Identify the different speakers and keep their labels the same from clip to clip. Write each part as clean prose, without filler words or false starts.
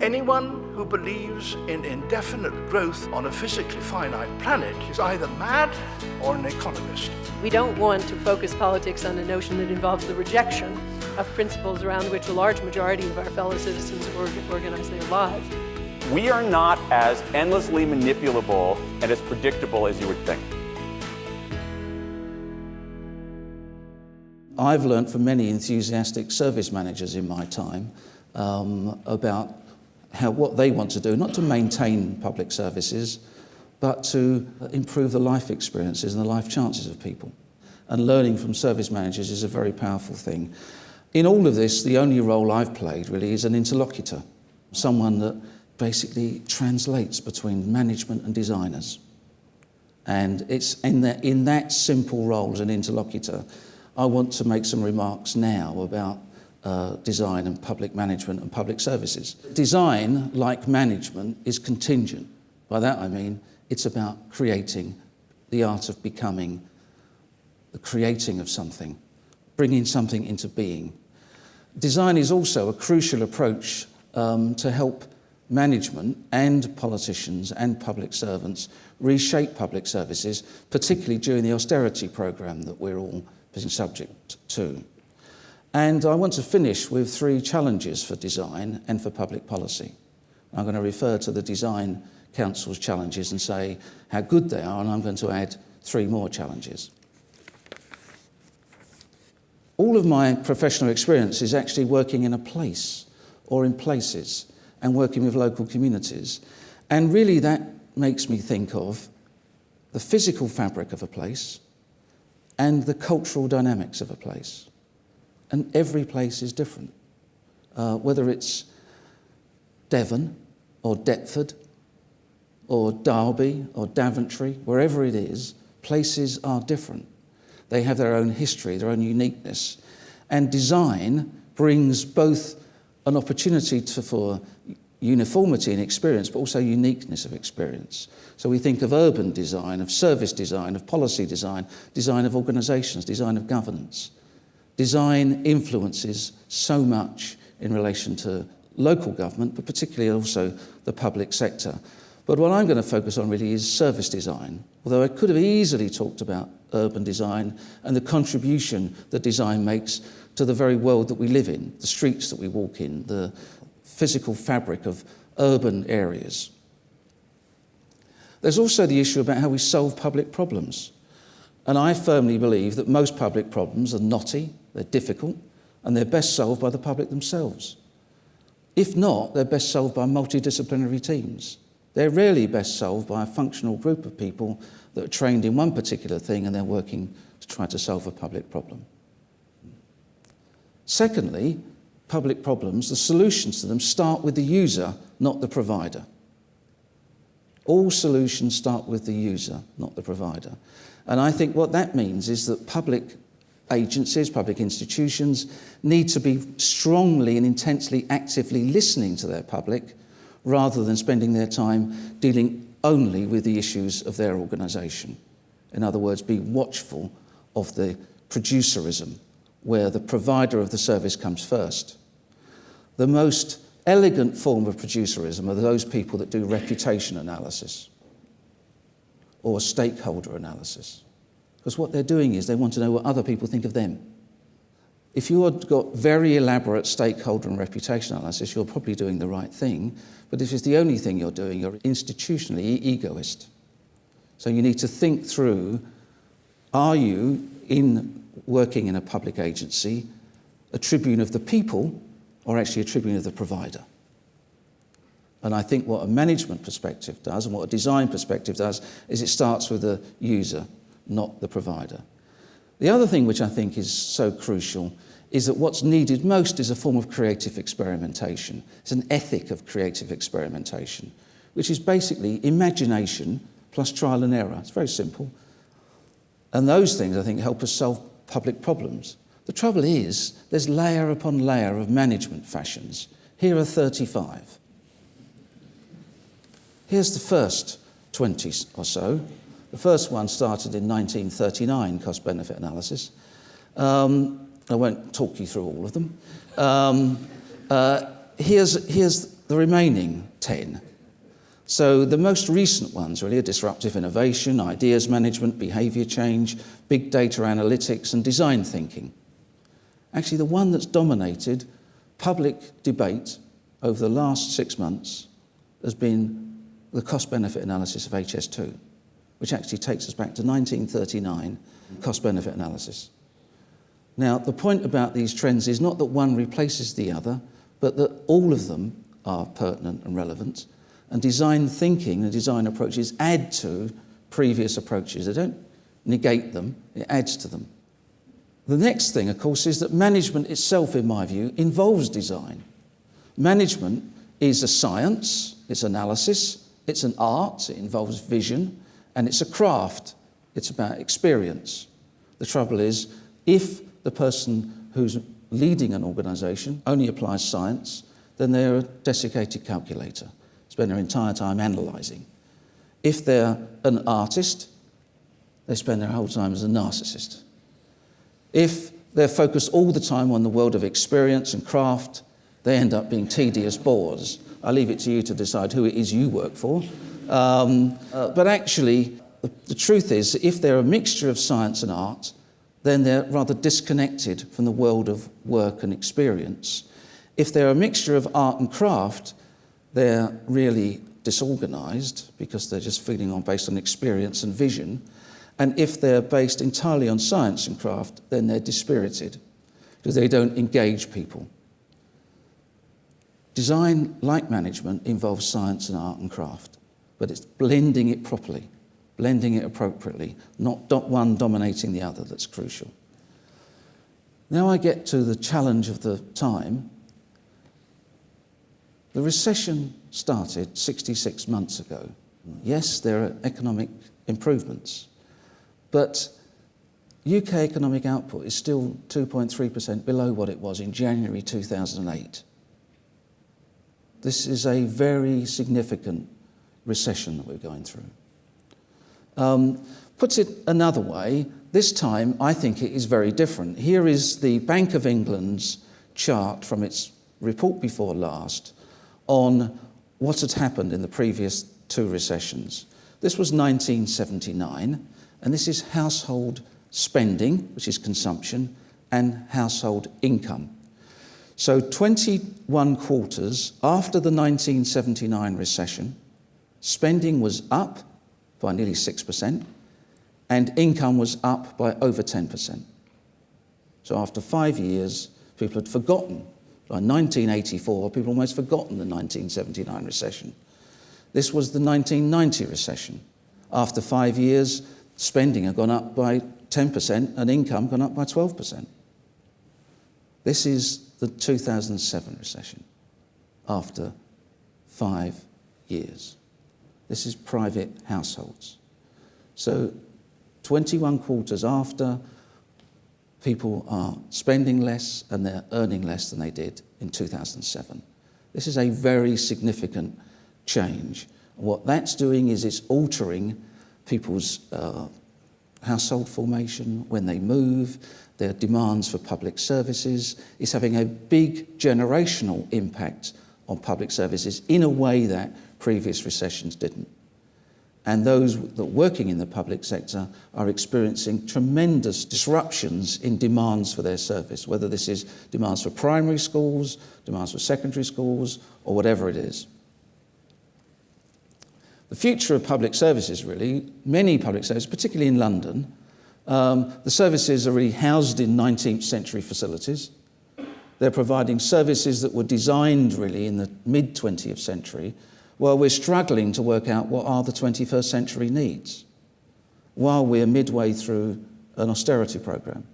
Speaker 1: Anyone who believes in indefinite growth on a physically finite planet is either mad or an economist.
Speaker 2: We don't want to focus politics on a notion that involves the rejection of principles around which a large majority of our fellow citizens organize their lives.
Speaker 3: We are not as endlessly manipulable and as predictable as you would think.
Speaker 4: I've learnt from many enthusiastic service managers in my time about what they want to do, not to maintain public services, but to improve the life experiences and the life chances of people. And learning from service managers is a very powerful thing. In all of this, the only role I've played really is an interlocutor, someone that basically translates between management and designers. And it's in that simple role as an interlocutor, I want to make some remarks now about design and public management and public services. Design, like management, is contingent. By that I mean it's about creating, the art of becoming, the creating of something, bringing something into being. Design is also a crucial approach to help management and politicians and public servants reshape public services, particularly during the austerity programme that we're all being subject to. And I want to finish with 3 challenges for design and for public policy. I'm going to refer to the Design Council's challenges and say how good they are, and I'm going to add 3 more challenges. All of my professional experience is actually working in a place or in places and working with local communities. And really that makes me think of the physical fabric of a place and the cultural dynamics of a place. And every place is different. Whether it's Devon or Deptford or Derby or Daventry, wherever it is, places are different. They have their own history, their own uniqueness. And design brings both an opportunity for uniformity in experience, but also uniqueness of experience. So we think of urban design, of service design, of policy design, design of organisations, design of governance. Design influences so much in relation to local government, but particularly also the public sector. But what I'm going to focus on really is service design, although I could have easily talked about urban design and the contribution that design makes to the very world that we live in, the streets that we walk in, the physical fabric of urban areas. There's also the issue about how we solve public problems. And I firmly believe that most public problems are knotty, they're difficult, and they're best solved by the public themselves. If not, they're best solved by multidisciplinary teams. They're rarely best solved by a functional group of people that are trained in one particular thing and they're working to try to solve a public problem. Secondly, public problems, the solutions to them start with the user, not the provider. All solutions start with the user, not the provider. And I think what that means is that public agencies, public institutions need to be strongly and intensely actively listening to their public rather than spending their time dealing only with the issues of their organisation. In other words, be watchful of the producerism where the provider of the service comes first. The most elegant form of producerism are those people that do reputation analysis or stakeholder analysis. Because what they're doing is they want to know what other people think of them. If you've got very elaborate stakeholder and reputation analysis, you're probably doing the right thing. But if it's the only thing you're doing, you're institutionally egoist. So you need to think through, are you, in working in a public agency, a tribune of the people or actually a tribune of the provider? And I think what a management perspective does and what a design perspective does is it starts with the user, not the provider. The other thing which I think is so crucial is that what's needed most is a form of creative experimentation. It's an ethic of creative experimentation, which is basically imagination plus trial and error. It's very simple. And those things, I think, help us solve public problems. The trouble is, there's layer upon layer of management fashions. Here are 35. Here's the first 20 or so. The first one started in 1939, cost-benefit analysis. I won't talk you through all of them. Here's the remaining 10. So the most recent ones really are disruptive innovation, ideas management, behaviour change, big data analytics and design thinking. Actually, the one that's dominated public debate over the last 6 months has been the cost-benefit analysis of HS2, which actually takes us back to 1939, cost-benefit analysis. Now, the point about these trends is not that one replaces the other, but that all of them are pertinent and relevant, and design thinking and design approaches add to previous approaches. They don't negate them, it adds to them. The next thing, of course, is that management itself, in my view, involves design. Management is a science, it's analysis, it's an art, it involves vision, and it's a craft. It's about experience. The trouble is, if the person who's leading an organisation only applies science, then they're a desiccated calculator, spend their entire time analysing. If they're an artist, they spend their whole time as a narcissist. If they're focused all the time on the world of experience and craft, they end up being tedious bores. I leave it to you to decide who it is you work for. But actually, the truth is, if they're a mixture of science and art, then they're rather disconnected from the world of work and experience. If they're a mixture of art and craft, they're really disorganised because they're just feeling based on experience and vision. And if they're based entirely on science and craft, then they're dispirited because they don't engage people. Design, like management, involves science and art and craft, but it's blending it properly, blending it appropriately, not one dominating the other that's crucial. Now I get to the challenge of the time. The recession started 66 months ago. Yes, there are economic improvements, but UK economic output is still 2.3% below what it was in January 2008. This is a very significant recession that we're going through. Puts it another way, this time I think it is very different. Here is the Bank of England's chart from its report before last on what had happened in the previous two recessions. This was 1979, and this is household spending, which is consumption, and household income. So 21 quarters after the 1979 recession, spending was up by nearly 6%, and income was up by over 10%. So after 5 years, people had forgotten. By 1984, people almost forgotten the 1979 recession. This was the 1990 recession. After 5 years, spending had gone up by 10% and income gone up by 12%. This is the 2007 recession, after 5 years. This is private households. So 21 quarters after, people are spending less and they're earning less than they did in 2007. This is a very significant change. What that's doing is it's altering people's household formation when they move, their demands for public services. It's having a big generational impact on public services in a way that previous recessions didn't. And those that are working in the public sector are experiencing tremendous disruptions in demands for their service, whether this is demands for primary schools, demands for secondary schools, or whatever it is. The future of public services, really, many public services, particularly in London, the services are really housed in 19th century facilities. They're providing services that were designed really in the mid-20th century, while we're struggling to work out what are the 21st century needs, while we're midway through an austerity programme.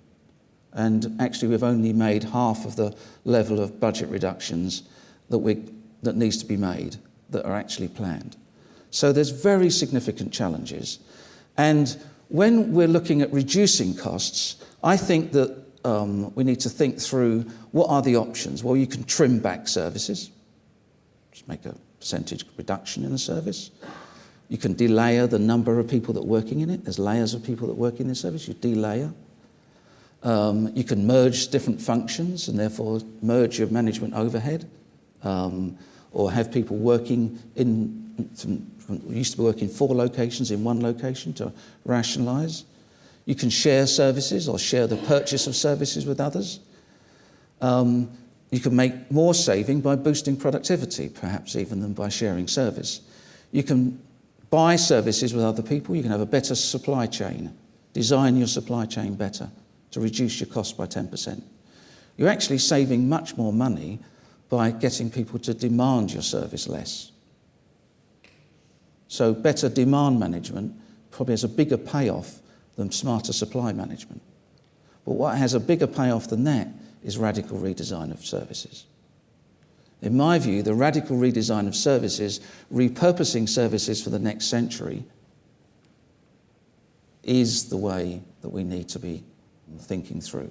Speaker 4: And actually we've only made half of the level of budget reductions that needs to be made, that are actually planned. So there's very significant challenges. And when we're looking at reducing costs, I think that we need to think through what are the options. Well, you can trim back services, just make a percentage reduction in the service. You can delayer the number of people that are working in it. There's layers of people that work in the service. You delayer. You can merge different functions and therefore merge your management overhead. or have people working used to be working 4 locations in 1 location to rationalise. You can share services or share the purchase of services with others. You can make more saving by boosting productivity, perhaps even than by sharing service. You can buy services with other people. You can have a better supply chain. Design your supply chain better to reduce your cost by 10%. You're actually saving much more money by getting people to demand your service less. So better demand management probably has a bigger payoff than smarter supply management. But what has a bigger payoff than that is radical redesign of services. In my view, the radical redesign of services, repurposing services for the next century, is the way that we need to be thinking through.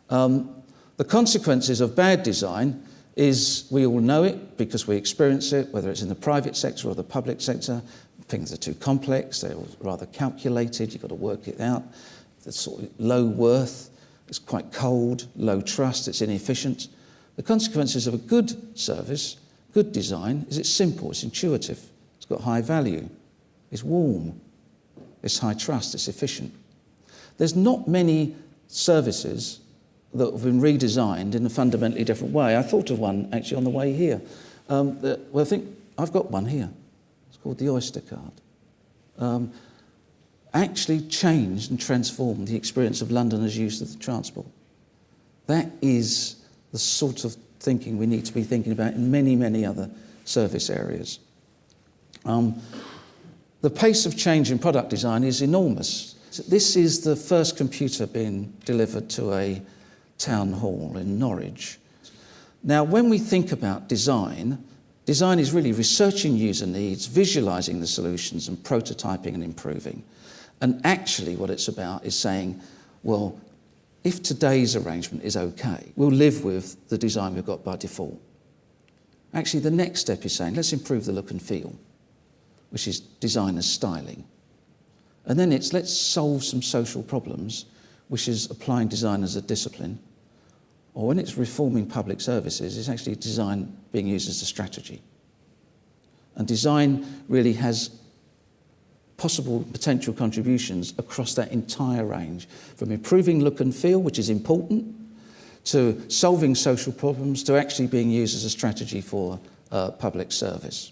Speaker 4: The consequences of bad design is, we all know it because we experience it, whether it's in the private sector or the public sector. Things are too complex, they're rather calculated, you've got to work it out. It's sort of low worth, it's quite cold, low trust, it's inefficient. The consequences of a good service, good design, is it's simple, it's intuitive, it's got high value, it's warm, it's high trust, it's efficient. There's not many services that have been redesigned in a fundamentally different way. I thought of one actually on the way here. I think I've got one here. It's called the Oyster Card. Actually changed and transformed the experience of Londoners' use of the transport. That is the sort of thinking we need to be thinking about in many, many other service areas. The pace of change in product design is enormous. This is the first computer being delivered to a town hall in Norwich. Now, when we think about design, design is really researching user needs, visualising the solutions and prototyping and improving. And actually what it's about is saying, well, if today's arrangement is okay, we'll live with the design we've got by default. Actually, the next step is saying, let's improve the look and feel, which is designer's styling. And then it's, let's solve some social problems, which is applying design as a discipline. Or when it's reforming public services, it's actually design being used as a strategy. And design really has possible potential contributions across that entire range, from improving look and feel, which is important, to solving social problems, to actually being used as a strategy for public service.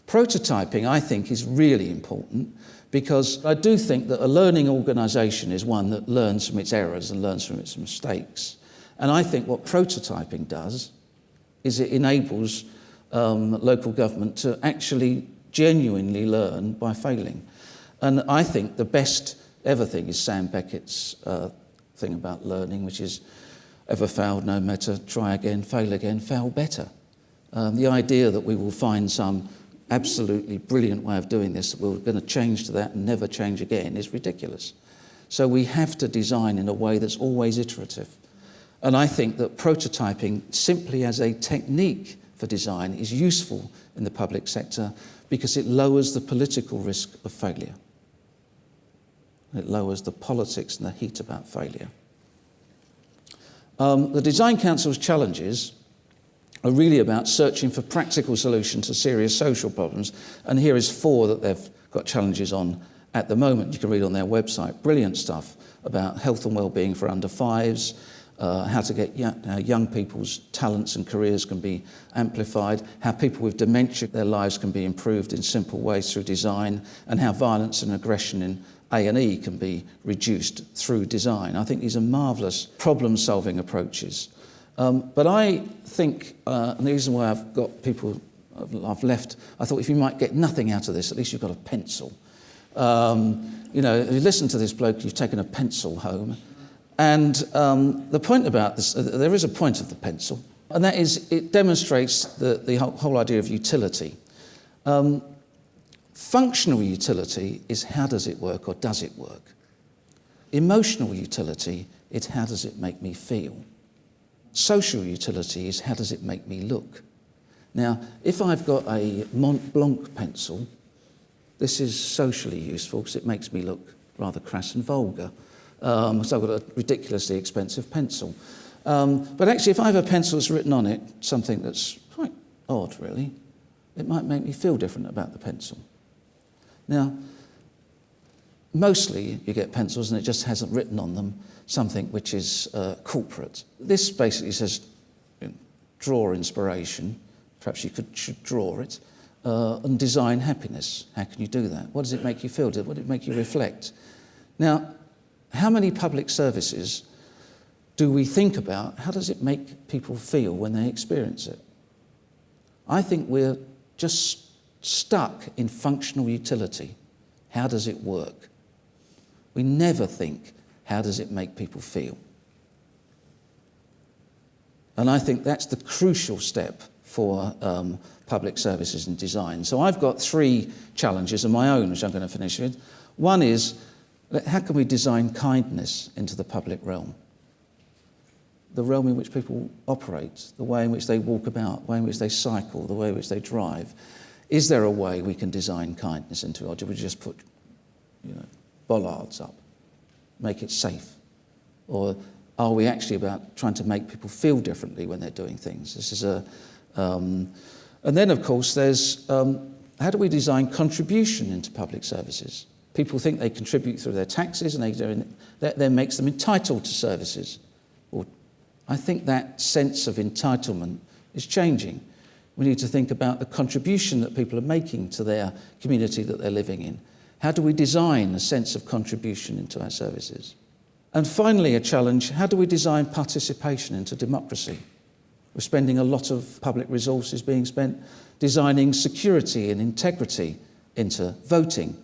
Speaker 4: Prototyping, I think, is really important, because I do think that a learning organisation is one that learns from its errors and learns from its mistakes. And I think what prototyping does is it enables local government to actually genuinely learn by failing. And I think the best ever thing is Sam Beckett's thing about learning, which is ever failed, no matter, try again, fail better. The idea that we will find some absolutely brilliant way of doing this, that we're going to change to that and never change again, is ridiculous. So we have to design in a way that's always iterative. And I think that prototyping, simply as a technique for design, is useful in the public sector because it lowers the political risk of failure. It lowers the politics and the heat about failure. The Design Council's challenges are really about searching for practical solutions to serious social problems. And here is 4 that they've got challenges on at the moment. You can read on their website. Brilliant stuff about health and well-being for under 5s, how to get young people's talents and careers can be amplified, how people with dementia, their lives can be improved in simple ways through design, and how violence and aggression in A&E can be reduced through design. I think these are marvellous problem-solving approaches. But I think, and the reason why I've got people I've left, I thought if you might get nothing out of this, at least you've got a pencil. You know, if you listen to this bloke, you've taken a pencil home. And the point about this, there is a point of the pencil, and that is it demonstrates the whole idea of utility. Functional utility is how does it work or does it work? Emotional utility is how does it make me feel? Social utility is how does it make me look? Now, if I've got a Mont Blanc pencil, this is socially useful because it makes me look rather crass and vulgar. So I've got a ridiculously expensive pencil. But actually, if I have a pencil that's written on it, something that's quite odd, really. It might make me feel different about the pencil. Now, mostly you get pencils and it just hasn't written on them something which is corporate. This basically says, draw inspiration, perhaps you should draw it, and design happiness. How can you do that? What does it make you feel? What does it make you reflect? Now, how many public services do we think about? How does it make people feel when they experience it? I think we're just stuck in functional utility. How does it work? We never think, how does it make people feel? And I think that's the crucial step for public services and design. So I've got 3 challenges of my own, which I'm going to finish with. One is, how can we design kindness into the public realm? The realm in which people operate, the way in which they walk about, the way in which they cycle, the way in which they drive. Is there a way we can design kindness into it, or do we just put, bollards up, make it safe? Or are we actually about trying to make people feel differently when they're doing things? This is and then, of course, there's how do we design contribution into public services? People think they contribute through their taxes, and that then makes them entitled to services. I think that sense of entitlement is changing. We need to think about the contribution that people are making to their community that they're living in. How do we design a sense of contribution into our services? And finally, a challenge, how do we design participation into democracy? We're spending a lot of public resources being spent designing security and integrity into voting.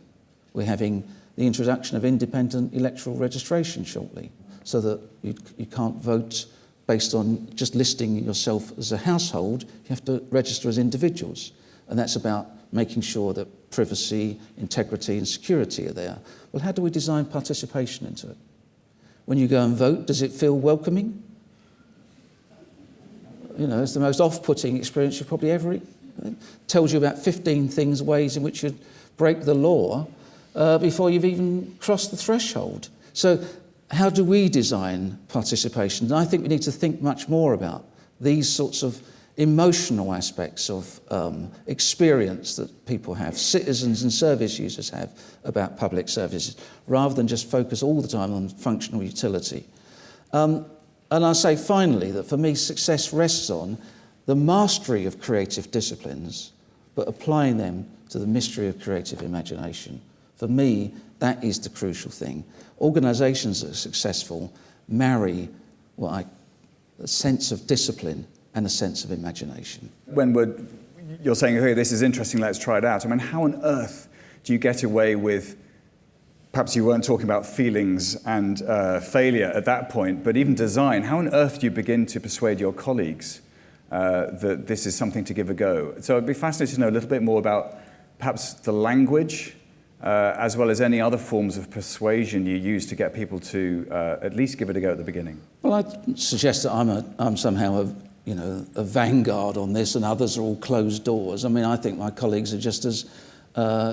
Speaker 4: We're having the introduction of independent electoral registration shortly, so that you can't vote based on just listing yourself as a household. You have to register as individuals. And that's about making sure that privacy, integrity and security are there. Well, how do we design participation into it? When you go and vote, does it feel welcoming? It's the most off-putting experience you've probably ever... It tells you about 15 ways in which you'd break the law before you've even crossed the threshold. So how do we design participation? And I think we need to think much more about these sorts of emotional aspects of experience that people have, citizens and service users have about public services, rather than just focus all the time on functional utility. And I'll say finally that for me success rests on the mastery of creative disciplines, but applying them to the mystery of creative imagination. For me, that is the crucial thing. Organisations that are successful marry a sense of discipline and a sense of imagination.
Speaker 5: When you're saying, okay, this is interesting, let's try it out. I mean, how on earth do you get away with, perhaps you weren't talking about feelings and failure at that point, but even design, how on earth do you begin to persuade your colleagues that this is something to give a go? So I'd be fascinated to know a little bit more about perhaps the language, as well as any other forms of persuasion you use to get people to at least give it a go at the beginning. Well,
Speaker 4: I'd suggest that I'm somehow a vanguard on this, and others are all closed doors. I mean, I think my colleagues are just as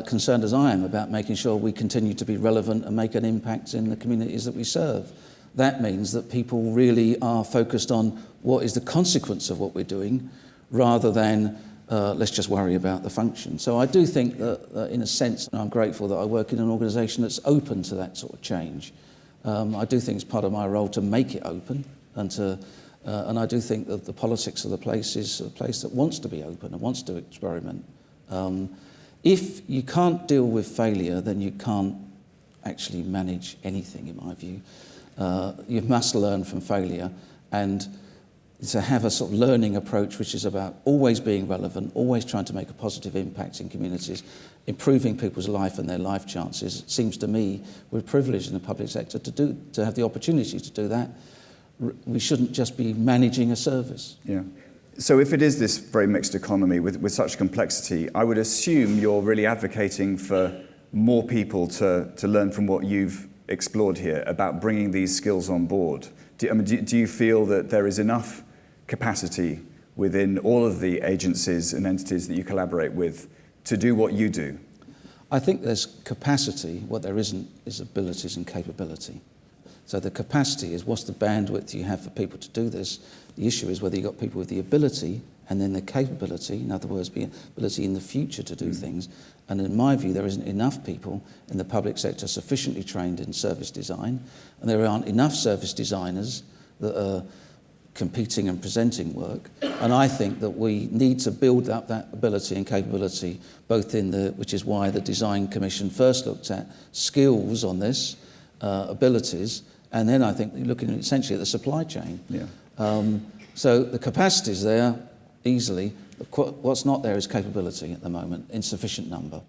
Speaker 4: concerned as I am about making sure we continue to be relevant and make an impact in the communities that we serve. That means that people really are focused on what is the consequence of what we're doing, rather than let's just worry about the function. So I do think that in a sense, I'm grateful that I work in an organisation that's open to that sort of change. I do think it's part of my role to make it open, and I do think that the politics of the place is a place that wants to be open and wants to experiment. If you can't deal with failure, then you can't actually manage anything, in my view. You must learn from failure, and to have a sort of learning approach which is about always being relevant, always trying to make a positive impact in communities, improving people's life and their life chances. It seems to me we're privileged in the public sector to have the opportunity to do that. We shouldn't just be managing a service.
Speaker 5: Yeah. So if it is this very mixed economy with such complexity, I would assume you're really advocating for more people to learn from what you've explored here about bringing these skills on board. Do you feel that there is enough capacity within all of the agencies and entities that you collaborate with to do what you do?
Speaker 4: I think there's capacity. What there isn't is abilities and capability. So the capacity is what's the bandwidth you have for people to do this. The issue is whether you've got people with the ability and then the capability, in other words, the ability in the future to do things. And in my view, there isn't enough people in the public sector sufficiently trained in service design, and there aren't enough service designers that are competing and presenting work. And I think that we need to build up that ability and capability, both which is why the Design Commission first looked at skills on this, abilities, and then I think looking essentially at the supply chain.
Speaker 5: Yeah.
Speaker 4: So the capacity is there easily. What's not there is capability at the moment in sufficient number.